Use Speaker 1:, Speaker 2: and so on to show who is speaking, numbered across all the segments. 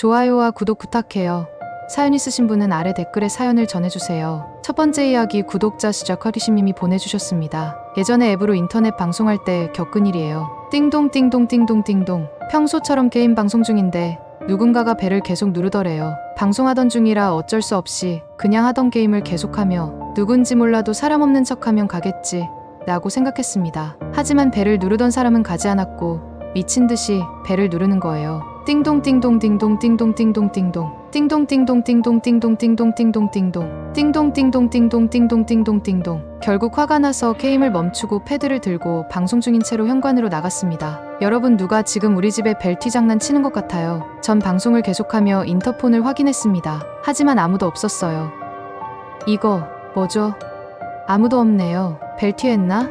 Speaker 1: 좋아요와 구독 부탁해요. 사연 있으신 분은 아래 댓글에 사연을 전해주세요. 첫 번째 이야기 구독자 시작하리심님이 보내주셨습니다. 예전에 앱으로 인터넷 방송할 때 겪은 일이에요. 띵동띵동띵동띵동. 평소처럼 게임 방송 중인데 누군가가 벨을 계속 누르더래요. 방송하던 중이라 어쩔 수 없이 그냥 하던 게임을 계속하며 누군지 몰라도 사람 없는 척하면 가겠지 라고 생각했습니다. 하지만 벨을 누르던 사람은 가지 않았고 미친듯이 벨을 누르는 거예요. 띵동띵동띵동띵동띵동띵동 띵동띵동띵동띵동띵동띵동 띵동띵동띵동띵동띵동띵동. 결국 화가 나서 게임을 멈추고 패드를 들고 방송 중인 채로 현관으로 나갔습니다. 여러분, 누가 지금 우리 집에 벨티 장난 치는 것 같아요. 전 방송을 계속하며 인터폰을 확인했습니다. 하지만 아무도 없었어요. 이거 뭐죠? 아무도 없네요. 벨티 했나?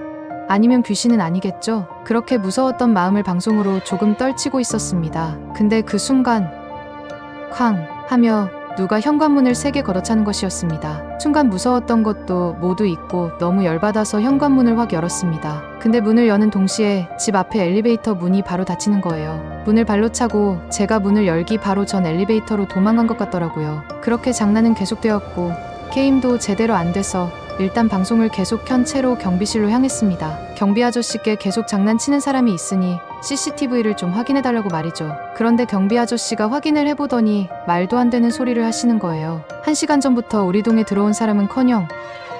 Speaker 1: 아니면 귀신은 아니겠죠? 그렇게 무서웠던 마음을 방송으로 조금 떨치고 있었습니다. 근데 그 순간 쾅 하며 누가 현관문을 세게 걷어차는 것이었습니다. 순간 무서웠던 것도 모두 잊고 너무 열받아서 현관문을 확 열었습니다. 근데 문을 여는 동시에 집 앞에 엘리베이터 문이 바로 닫히는 거예요. 문을 발로 차고 제가 문을 열기 바로 전 엘리베이터로 도망간 것 같더라고요. 그렇게 장난은 계속되었고 게임도 제대로 안 돼서 일단 방송을 계속 켠 채로 경비실로 향했습니다. 경비 아저씨께 계속 장난치는 사람이 있으니 CCTV를 좀 확인해달라고 말이죠. 그런데 경비 아저씨가 확인을 해보더니 말도 안 되는 소리를 하시는 거예요. 1시간 전부터 우리 동에 들어온 사람은커녕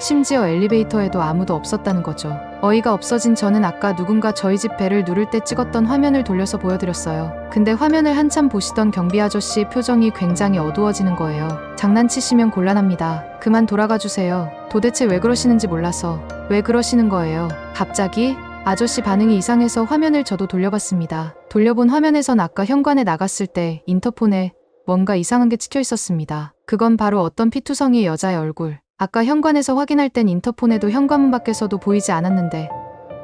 Speaker 1: 심지어 엘리베이터에도 아무도 없었다는 거죠. 어이가 없어진 저는 아까 누군가 저희 집 벨을 누를 때 찍었던 화면을 돌려서 보여드렸어요. 근데 화면을 한참 보시던 경비 아저씨 표정이 굉장히 어두워지는 거예요. 장난치시면 곤란합니다. 그만 돌아가 주세요. 도대체 왜 그러시는지 몰라서. 왜 그러시는 거예요? 갑자기? 아저씨 반응이 이상해서 화면을 저도 돌려봤습니다. 돌려본 화면에선 아까 현관에 나갔을 때 인터폰에 뭔가 이상한 게 찍혀 있었습니다. 그건 바로 어떤 피투성이의 여자의 얼굴. 아까 현관에서 확인할 땐 인터폰에도 현관문 밖에서도 보이지 않았는데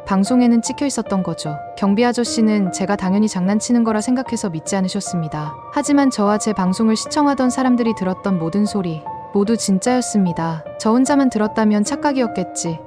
Speaker 1: 방송에는 찍혀 있었던 거죠. 경비 아저씨는 제가 당연히 장난치는 거라 생각해서 믿지 않으셨습니다. 하지만 저와 제 방송을 시청하던 사람들이 들었던 모든 소리 모두 진짜였습니다. 저 혼자만 들었다면 착각이었겠지.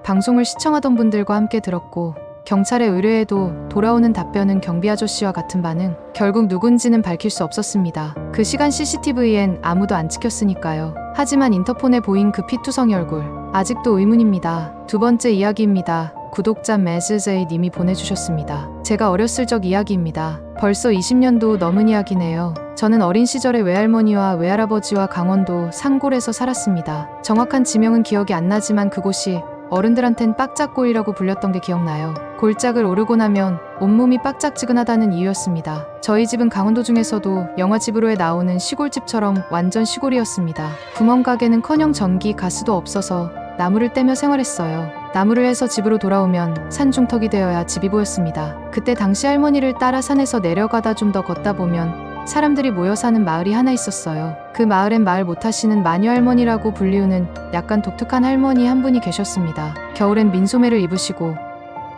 Speaker 1: 방송을 시청하던 분들과 함께 들었고 경찰에 의뢰해도 돌아오는 답변은 경비 아저씨와 같은 반응. 결국 누군지는 밝힐 수 없었습니다. 그 시간 CCTV엔 아무도 안 찍혔으니까요. 하지만 인터폰에 보인 그 피투성이 얼굴 아직도 의문입니다. 두 번째 이야기입니다. 구독자 매즈제이 님이 보내주셨습니다. 제가 어렸을 적 이야기입니다. 벌써 20년도 넘은 이야기네요. 저는 어린 시절에 외할머니와 외할아버지와 강원도 산골에서 살았습니다. 정확한 지명은 기억이 안 나지만 그곳이 어른들한텐 빡짝골이라고 불렸던 게 기억나요. 골짝을 오르고 나면 온몸이 빡짝지근하다는 이유였습니다. 저희 집은 강원도 중에서도 영화집으로에 나오는 시골집처럼 완전 시골이었습니다. 구멍가게는커녕 전기, 가스도 없어서 나무를 떼며 생활했어요. 나무를 해서 집으로 돌아오면 산중턱이 되어야 집이 보였습니다. 그때 당시 할머니를 따라 산에서 내려가다 좀 더 걷다 보면 사람들이 모여 사는 마을이 하나 있었어요. 그 마을엔 말 못하시는 마녀할머니라고 불리우는 약간 독특한 할머니 한 분이 계셨습니다. 겨울엔 민소매를 입으시고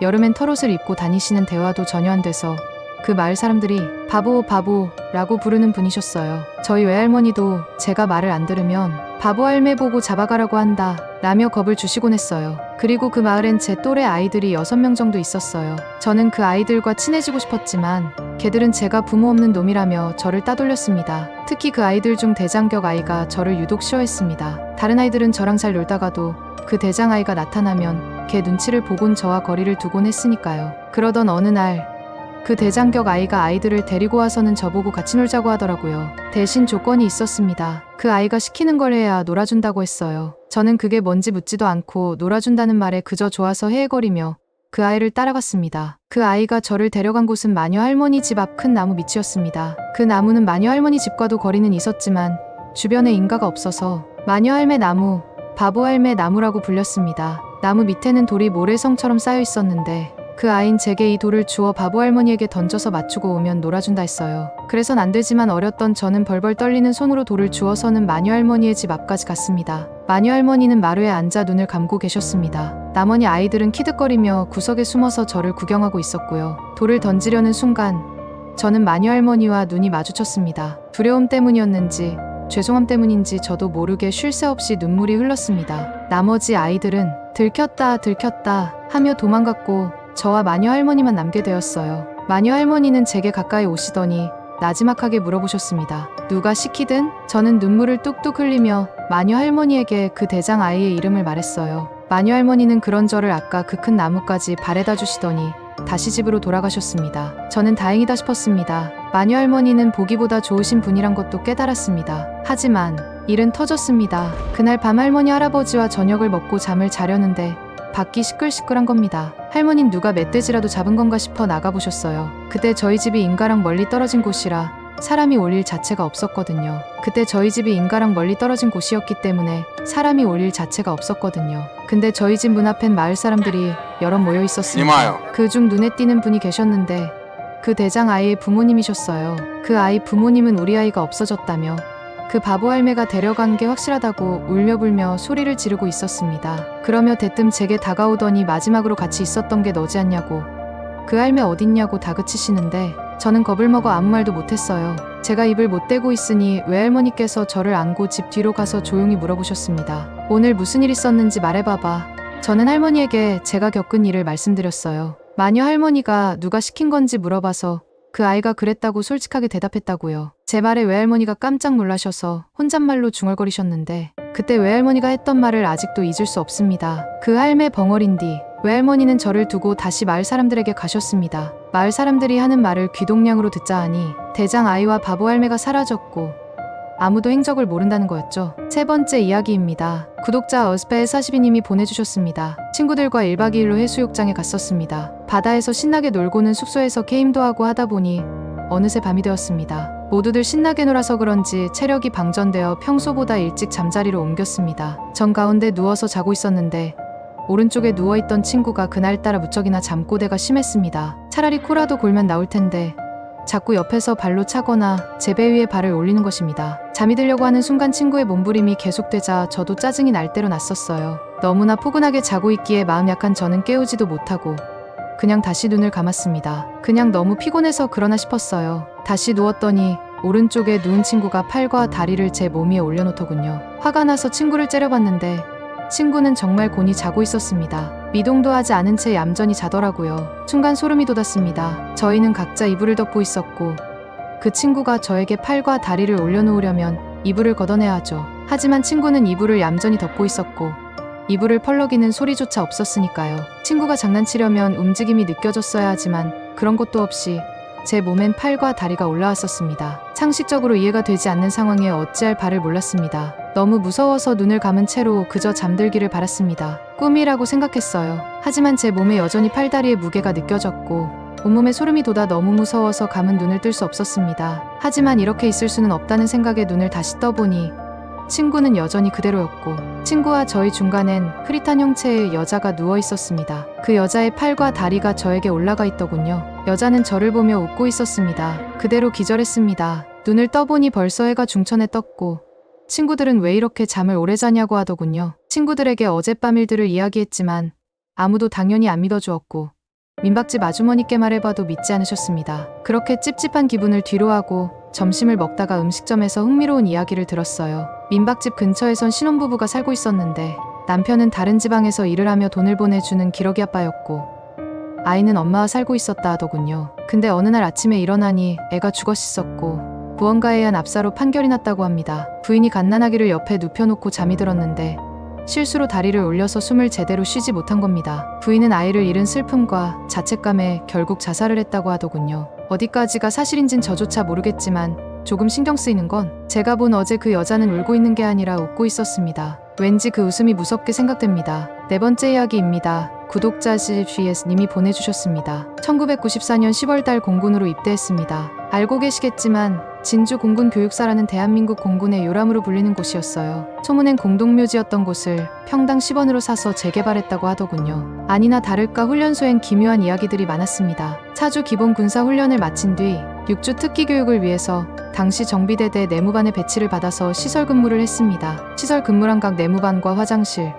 Speaker 1: 여름엔 털옷을 입고 다니시는 대화도 전혀 안 돼서 그 마을 사람들이 바보 바보라고 부르는 분이셨어요. 저희 외할머니도 제가 말을 안 들으면 바보 할매 보고 잡아가라고 한다 라며 겁을 주시곤 했어요. 그리고 그 마을엔 제 또래 아이들이 6명 정도 있었어요. 저는 그 아이들과 친해지고 싶었지만 걔들은 제가 부모 없는 놈이라며 저를 따돌렸습니다. 특히 그 아이들 중 대장격 아이가 저를 유독 싫어했습니다. 다른 아이들은 저랑 잘 놀다가도 그 대장 아이가 나타나면 걔 눈치를 보곤 저와 거리를 두곤 했으니까요. 그러던 어느 날 그 대장격 아이가 아이들을 데리고 와서는 저보고 같이 놀자고 하더라고요. 대신 조건이 있었습니다. 그 아이가 시키는 걸 해야 놀아준다고 했어요. 저는 그게 뭔지 묻지도 않고 놀아준다는 말에 그저 좋아서 헤헤거리며 그 아이를 따라갔습니다. 그 아이가 저를 데려간 곳은 마녀 할머니 집 앞 큰 나무 밑이었습니다. 그 나무는 마녀 할머니 집과도 거리는 있었지만 주변에 인가가 없어서 마녀 할매 나무, 바보 할매 나무라고 불렸습니다. 나무 밑에는 돌이 모래성처럼 쌓여 있었는데 그 아인 제게 이 돌을 주워 바보 할머니에게 던져서 맞추고 오면 놀아준다 했어요. 그래선 안 되지만 어렸던 저는 벌벌 떨리는 손으로 돌을 주워서는 마녀 할머니의 집 앞까지 갔습니다. 마녀 할머니는 마루에 앉아 눈을 감고 계셨습니다. 나머지 아이들은 키득거리며 구석에 숨어서 저를 구경하고 있었고요. 돌을 던지려는 순간 저는 마녀 할머니와 눈이 마주쳤습니다. 두려움 때문이었는지 죄송함 때문인지 저도 모르게 쉴 새 없이 눈물이 흘렀습니다. 나머지 아이들은 들켰다 하며 도망갔고 저와 마녀 할머니만 남게 되었어요. 마녀 할머니는 제게 가까이 오시더니 나지막하게 물어보셨습니다. 누가 시키든? 저는 눈물을 뚝뚝 흘리며 마녀 할머니에게 그 대장 아이의 이름을 말했어요. 마녀 할머니는 그런 저를 아까 그 큰 나무까지 바래다 주시더니 다시 집으로 돌아가셨습니다. 저는 다행이다 싶었습니다. 마녀 할머니는 보기보다 좋으신 분이란 것도 깨달았습니다. 하지만 일은 터졌습니다. 그날 밤 할머니 할아버지와 저녁을 먹고 잠을 자려는데 밖이 시끌시끌한 겁니다. 할머닌 누가 멧돼지라도 잡은 건가 싶어 나가보셨어요. 그때 저희 집이 인가랑 멀리 떨어진 곳이라 사람이 올 일 자체가 없었거든요. 그때 저희 집이 인가랑 멀리 떨어진 곳이었기 때문에 사람이 올 일 자체가 없었거든요. 근데 저희 집 문 앞엔 마을 사람들이 여럿 모여 있었습니다. 그중 눈에 띄는 분이 계셨는데 그 대장 아이의 부모님이셨어요. 그 아이 부모님은 우리 아이가 없어졌다며 그 바보 할매가 데려간 게 확실하다고 울며불며 소리를 지르고 있었습니다. 그러며 대뜸 제게 다가오더니 마지막으로 같이 있었던 게 너지 않냐고, 그 할매 어딨냐고 다그치시는데 저는 겁을 먹어 아무 말도 못했어요. 제가 입을 못 대고 있으니 외할머니께서 저를 안고 집 뒤로 가서 조용히 물어보셨습니다. 오늘 무슨 일 있었는지 말해봐봐. 저는 할머니에게 제가 겪은 일을 말씀드렸어요. 마녀 할머니가 누가 시킨 건지 물어봐서 그 아이가 그랬다고 솔직하게 대답했다고요. 제 말에 외할머니가 깜짝 놀라셔서 혼잣말로 중얼거리셨는데 그때 외할머니가 했던 말을 아직도 잊을 수 없습니다. 그 할매 벙어린 뒤 외할머니는 저를 두고 다시 마을 사람들에게 가셨습니다. 마을 사람들이 하는 말을 귀동냥으로 듣자 하니 대장 아이와 바보 할매가 사라졌고 아무도 행적을 모른다는 거였죠. 세 번째 이야기입니다. 구독자 어스페42님이 보내주셨습니다. 친구들과 1박 2일로 해수욕장에 갔었습니다. 바다에서 신나게 놀고는 숙소에서 게임도 하고 하다 보니 어느새 밤이 되었습니다. 모두들 신나게 놀아서 그런지 체력이 방전되어 평소보다 일찍 잠자리로 옮겼습니다. 전 가운데 누워서 자고 있었는데 오른쪽에 누워있던 친구가 그날따라 무척이나 잠꼬대가 심했습니다. 차라리 코라도 골면 나올 텐데 자꾸 옆에서 발로 차거나 제 배 위에 발을 올리는 것입니다. 잠이 들려고 하는 순간 친구의 몸부림이 계속되자 저도 짜증이 날 대로 났었어요. 너무나 포근하게 자고 있기에 마음 약한 저는 깨우지도 못하고 그냥 다시 눈을 감았습니다. 그냥 너무 피곤해서 그러나 싶었어요. 다시 누웠더니 오른쪽에 누운 친구가 팔과 다리를 제 몸 위에 올려놓더군요. 화가 나서 친구를 째려봤는데 친구는 정말 곤히 자고 있었습니다. 미동도 하지 않은 채 얌전히 자더라고요. 순간 소름이 돋았습니다. 저희는 각자 이불을 덮고 있었고 그 친구가 저에게 팔과 다리를 올려놓으려면 이불을 걷어내야 하죠. 하지만 친구는 이불을 얌전히 덮고 있었고 이불을 펄럭이는 소리조차 없었으니까요. 친구가 장난치려면 움직임이 느껴졌어야 하지만 그런 것도 없이 제 몸엔 팔과 다리가 올라왔었습니다. 상식적으로 이해가 되지 않는 상황에 어찌할 바를 몰랐습니다. 너무 무서워서 눈을 감은 채로 그저 잠들기를 바랐습니다. 꿈이라고 생각했어요. 하지만 제 몸에 여전히 팔다리의 무게가 느껴졌고 온몸에 소름이 돋아 너무 무서워서 감은 눈을 뜰 수 없었습니다. 하지만 이렇게 있을 수는 없다는 생각에 눈을 다시 떠보니 친구는 여전히 그대로였고 친구와 저희 중간엔 흐릿한 형체의 여자가 누워 있었습니다. 그 여자의 팔과 다리가 저에게 올라가 있더군요. 여자는 저를 보며 웃고 있었습니다. 그대로 기절했습니다. 눈을 떠보니 벌써 해가 중천에 떴고 친구들은 왜 이렇게 잠을 오래 자냐고 하더군요. 친구들에게 어젯밤 일들을 이야기했지만 아무도 당연히 안 믿어주었고 민박집 아주머니께 말해봐도 믿지 않으셨습니다. 그렇게 찝찝한 기분을 뒤로하고 점심을 먹다가 음식점에서 흥미로운 이야기를 들었어요. 민박집 근처에선 신혼부부가 살고 있었는데 남편은 다른 지방에서 일을 하며 돈을 보내주는 기러기 아빠였고 아이는 엄마와 살고 있었다 하더군요. 근데 어느 날 아침에 일어나니 애가 죽어 씻었고 무언가에 의한 압사로 판결이 났다고 합니다. 부인이 갓난아기를 옆에 눕혀놓고 잠이 들었는데 실수로 다리를 올려서 숨을 제대로 쉬지 못한 겁니다. 부인은 아이를 잃은 슬픔과 자책감에 결국 자살을 했다고 하더군요. 어디까지가 사실인진 저조차 모르겠지만 조금 신경 쓰이는 건 제가 본 어제 그 여자는 울고 있는 게 아니라 웃고 있었습니다. 왠지 그 웃음이 무섭게 생각됩니다. 네 번째 이야기입니다. 구독자 GGS님이 보내주셨습니다. 1994년 10월달 공군으로 입대했습니다. 알고 계시겠지만 진주 공군 교육사라는 대한민국 공군의 요람으로 불리는 곳이었어요. 소문엔 공동묘지였던 곳을 평당 10원으로 사서 재개발했다고 하더군요. 아니나 다를까 훈련소엔 기묘한 이야기들이 많았습니다. 4주 기본 군사 훈련을 마친 뒤 6주 특기 교육을 위해서 당시 정비대대 내무반의 배치를 받아서 시설 근무를 했습니다. 시설 근무란 각 내무반과 화장실,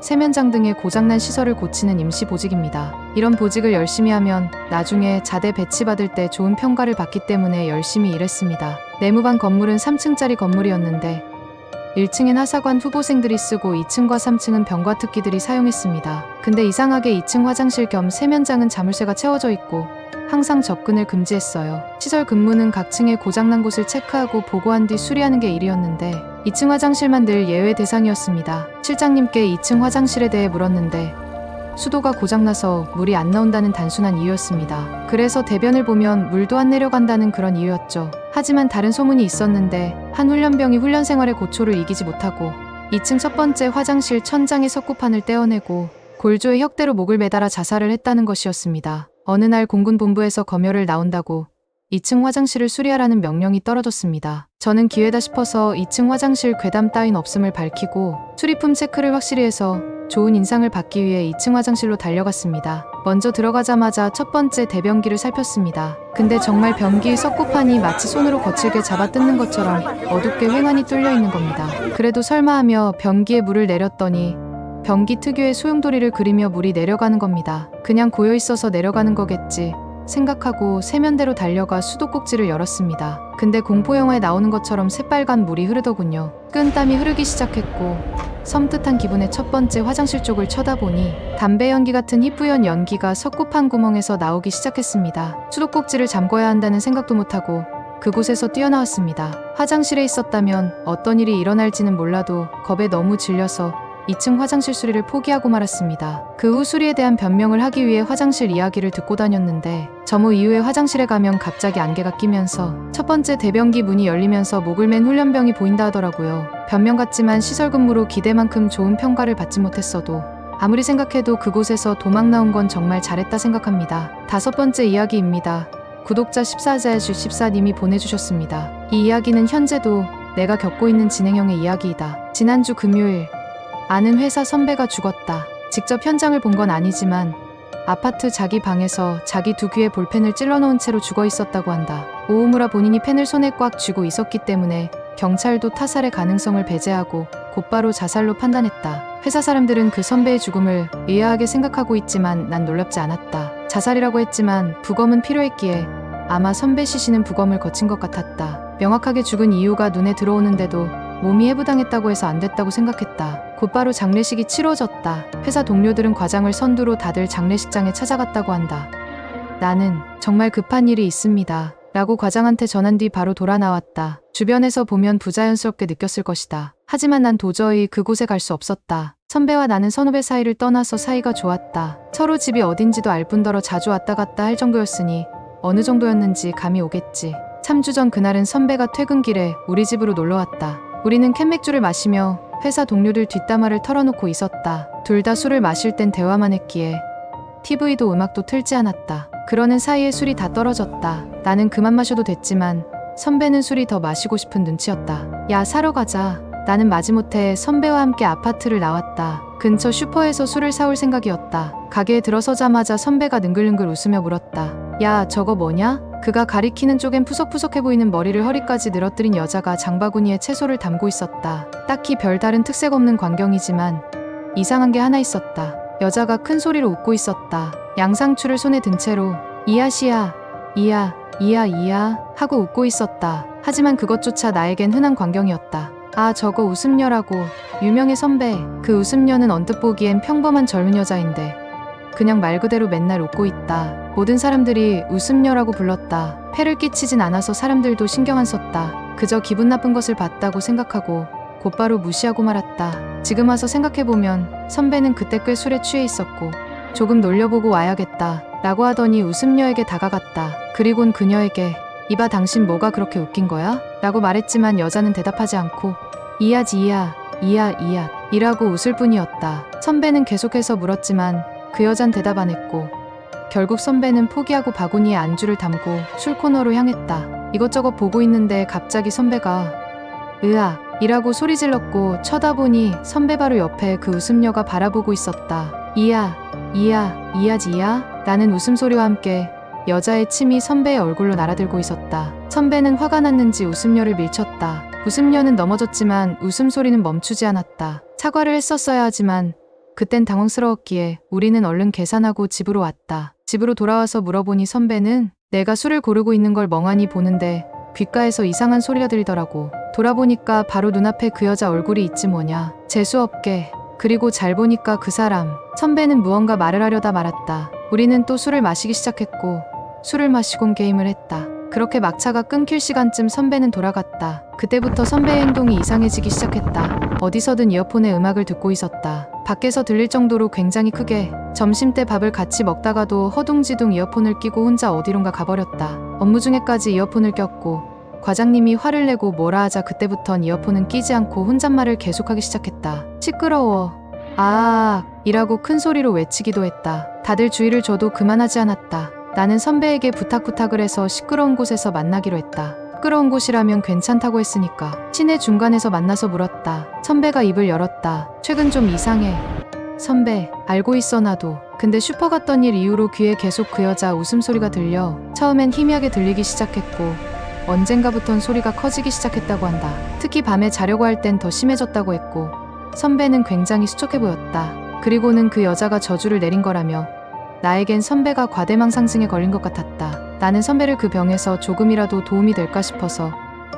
Speaker 1: 세면장 등의 고장난 시설을 고치는 임시 보직입니다. 이런 보직을 열심히 하면 나중에 자대 배치받을 때 좋은 평가를 받기 때문에 열심히 일했습니다. 내무반 건물은 3층짜리 건물이었는데 1층엔 하사관 후보생들이 쓰고 2층과 3층은 병과 특기들이 사용했습니다. 근데 이상하게 2층 화장실 겸 세면장은 자물쇠가 채워져 있고 항상 접근을 금지했어요. 시설 근무는 각 층의 고장난 곳을 체크하고 보고한 뒤 수리하는 게 일이었는데 2층 화장실만 늘 예외 대상이었습니다. 실장님께 2층 화장실에 대해 물었는데 수도가 고장나서 물이 안 나온다는 단순한 이유였습니다. 그래서 대변을 보면 물도 안 내려간다는 그런 이유였죠. 하지만 다른 소문이 있었는데 한 훈련병이 훈련 생활의 고초를 이기지 못하고 2층 첫 번째 화장실 천장의 석고판을 떼어내고 골조에 혁대로 목을 매달아 자살을 했다는 것이었습니다. 어느 날 공군 본부에서 검열을 나온다고 2층 화장실을 수리하라는 명령이 떨어졌습니다. 저는 기회다 싶어서 2층 화장실 괴담 따윈 없음을 밝히고 수리품 체크를 확실히 해서 좋은 인상을 받기 위해 2층 화장실로 달려갔습니다. 먼저 들어가자마자 첫 번째 대변기를 살폈습니다. 근데 정말 변기 석고판이 마치 손으로 거칠게 잡아 뜯는 것처럼 어둡게 횡하니 뚫려 있는 겁니다. 그래도 설마 하며 변기에 물을 내렸더니 변기 특유의 소용돌이를 그리며 물이 내려가는 겁니다. 그냥 고여있어서 내려가는 거겠지 생각하고 세면대로 달려가 수도꼭지를 열었습니다. 근데 공포영화에 나오는 것처럼 새빨간 물이 흐르더군요. 끈 땀이 흐르기 시작했고 섬뜩한 기분에 첫 번째 화장실 쪽을 쳐다보니 담배 연기 같은 희뿌연 연기가 석고판 구멍에서 나오기 시작했습니다. 수도꼭지를 잠궈야 한다는 생각도 못하고 그곳에서 뛰어나왔습니다. 화장실에 있었다면 어떤 일이 일어날지는 몰라도 겁에 너무 질려서 2층 화장실 수리를 포기하고 말았습니다. 그 후 수리에 대한 변명을 하기 위해 화장실 이야기를 듣고 다녔는데 점호 이후에 화장실에 가면 갑자기 안개가 끼면서 첫 번째 대변기 문이 열리면서 목을 맨 훈련병이 보인다 하더라고요. 변명 같지만 시설 근무로 기대만큼 좋은 평가를 받지 못했어도 아무리 생각해도 그곳에서 도망 나온 건 정말 잘했다 생각합니다. 5번째 이야기입니다. 구독자 14-14님이 보내주셨습니다. 이 이야기는 현재도 내가 겪고 있는 진행형의 이야기이다. 지난주 금요일 아는 회사 선배가 죽었다. 직접 현장을 본 건 아니지만 아파트 자기 방에서 자기 두 귀에 볼펜을 찔러놓은 채로 죽어 있었다고 한다. 오우무라 본인이 펜을 손에 꽉 쥐고 있었기 때문에 경찰도 타살의 가능성을 배제하고 곧바로 자살로 판단했다. 회사 사람들은 그 선배의 죽음을 의아하게 생각하고 있지만 난 놀랍지 않았다. 자살이라고 했지만 부검은 필요했기에 아마 선배 시신은 부검을 거친 것 같았다. 명확하게 죽은 이유가 눈에 들어오는데도 몸이 해부당했다고 해서 안 됐다고 생각했다. 곧바로 장례식이 치러졌다. 회사 동료들은 과장을 선두로 다들 장례식장에 찾아갔다고 한다. 나는 정말 급한 일이 있습니다. 라고 과장한테 전한 뒤 바로 돌아 나왔다. 주변에서 보면 부자연스럽게 느꼈을 것이다. 하지만 난 도저히 그곳에 갈 수 없었다. 선배와 나는 선후배 사이를 떠나서 사이가 좋았다. 서로 집이 어딘지도 알 뿐더러 자주 왔다 갔다 할 정도였으니 어느 정도였는지 감이 오겠지. 3주 전 그날은 선배가 퇴근길에 우리 집으로 놀러왔다. 우리는 캔맥주를 마시며 회사 동료들 뒷담화를 털어놓고 있었다. 둘 다 술을 마실 땐 대화만 했기에 TV도 음악도 틀지 않았다. 그러는 사이에 술이 다 떨어졌다. 나는 그만 마셔도 됐지만 선배는 술이 더 마시고 싶은 눈치였다. 야, 사러 가자. 나는 마지못해 선배와 함께 아파트를 나왔다. 근처 슈퍼에서 술을 사올 생각이었다. 가게에 들어서자마자 선배가 능글능글 웃으며 물었다. 야, 저거 뭐냐? 그가 가리키는 쪽엔 푸석푸석해 보이는 머리를 허리까지 늘어뜨린 여자가 장바구니에 채소를 담고 있었다. 딱히 별다른 특색 없는 광경이지만 이상한 게 하나 있었다. 여자가 큰 소리로 웃고 있었다. 양상추를 손에 든 채로 이야시야, 이야 하고 웃고 있었다. 하지만 그것조차 나에겐 흔한 광경이었다. 아, 저거 웃음녀라고. 유명해 선배. 그 웃음녀는 언뜻 보기엔 평범한 젊은 여자인데 그냥 말 그대로 맨날 웃고 있다. 모든 사람들이 웃음녀라고 불렀다. 폐를 끼치진 않아서 사람들도 신경 안 썼다. 그저 기분 나쁜 것을 봤다고 생각하고 곧바로 무시하고 말았다. 지금 와서 생각해보면 선배는 그때 꽤 술에 취해 있었고 조금 놀려보고 와야겠다 라고 하더니 웃음녀에게 다가갔다. 그리곤 그녀에게 이봐, 당신 뭐가 그렇게 웃긴 거야? 라고 말했지만 여자는 대답하지 않고 이야지 이야 이라고 웃을 뿐이었다. 선배는 계속해서 물었지만 그 여잔 대답 안 했고 결국 선배는 포기하고 바구니에 안주를 담고 술 코너로 향했다. 이것저것 보고 있는데 갑자기 선배가 으악 이라고 소리 질렀고 쳐다보니 선배 바로 옆에 그 웃음녀가 바라보고 있었다. 이야지 이야? 라는 웃음소리와 함께 여자의 침이 선배의 얼굴로 날아들고 있었다. 선배는 화가 났는지 웃음녀를 밀쳤다. 웃음녀는 넘어졌지만 웃음소리는 멈추지 않았다. 사과를 했었어야 하지만 그땐 당황스러웠기에 우리는 얼른 계산하고 집으로 왔다. 집으로 돌아와서 물어보니 선배는 내가 술을 고르고 있는 걸 멍하니 보는데 귓가에서 이상한 소리가 들리더라고. 돌아보니까 바로 눈앞에 그 여자 얼굴이 있지 뭐냐. 재수없게. 그리고 잘 보니까 그 사람. 선배는 무언가 말을 하려다 말았다. 우리는 또 술을 마시기 시작했고 술을 마시곤 게임을 했다. 그렇게 막차가 끊길 시간쯤 선배는 돌아갔다. 그때부터 선배의 행동이 이상해지기 시작했다. 어디서든 이어폰에 음악을 듣고 있었다. 밖에서 들릴 정도로 굉장히 크게. 점심때 밥을 같이 먹다가도 허둥지둥 이어폰을 끼고 혼자 어디론가 가버렸다. 업무 중에까지 이어폰을 꼈고 과장님이 화를 내고 뭐라 하자 그때부턴 이어폰은 끼지 않고 혼잣말을 계속하기 시작했다. 시끄러워. 이라고 큰 소리로 외치기도 했다. 다들 주의를 줘도 그만하지 않았다. 나는 선배에게 부탁을 해서 시끄러운 곳에서 만나기로 했다. 시끄러운 곳이라면 괜찮다고 했으니까. 시내 중간에서 만나서 물었다. 선배가 입을 열었다. 최근 좀 이상해. 선배, 알고 있어 나도. 근데 슈퍼 갔던 일 이후로 귀에 계속 그 여자 웃음소리가 들려. 처음엔 희미하게 들리기 시작했고 언젠가부턴 소리가 커지기 시작했다고 한다. 특히 밤에 자려고 할 땐 더 심해졌다고 했고 선배는 굉장히 수척해 보였다. 그리고는 그 여자가 저주를 내린 거라며 나에겐 선배가 과대망상증에 걸린 것 같았다. 나는 선배를 그 병에서 조금이라도 도움이 될까 싶어서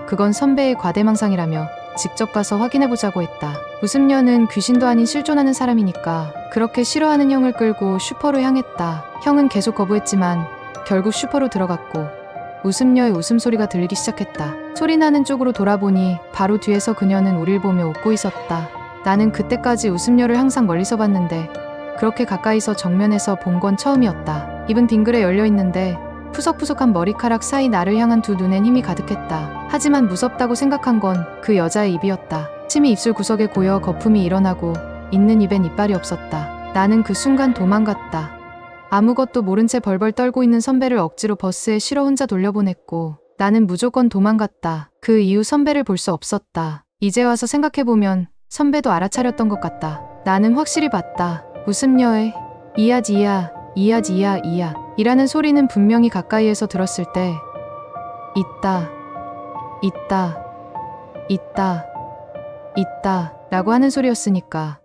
Speaker 1: 그건 선배의 과대망상이라며 직접 가서 확인해보자고 했다. 웃음녀는 귀신도 아닌 실존하는 사람이니까 그렇게 싫어하는 형을 끌고 슈퍼로 향했다. 형은 계속 거부했지만 결국 슈퍼로 들어갔고 웃음녀의 웃음소리가 들리기 시작했다. 소리 나는 쪽으로 돌아보니 바로 뒤에서 그녀는 우릴 보며 웃고 있었다. 나는 그때까지 웃음녀를 항상 멀리서 봤는데 그렇게 가까이서 정면에서 본 건 처음이었다. 입은 딩그레 열려있는데 푸석푸석한 머리카락 사이 나를 향한 두 눈엔 힘이 가득했다. 하지만 무섭다고 생각한 건 그 여자의 입이었다. 침이 입술 구석에 고여 거품이 일어나고 있는 입엔 이빨이 없었다. 나는 그 순간 도망갔다. 아무것도 모른 채 벌벌 떨고 있는 선배를 억지로 버스에 실어 혼자 돌려보냈고 나는 무조건 도망갔다. 그 이후 선배를 볼 수 없었다. 이제 와서 생각해보면 선배도 알아차렸던 것 같다. 나는 확실히 봤다. 웃음녀의 이야 이라는 소리는 분명히 가까이에서 들었을 때 있다 라고 하는 소리였으니까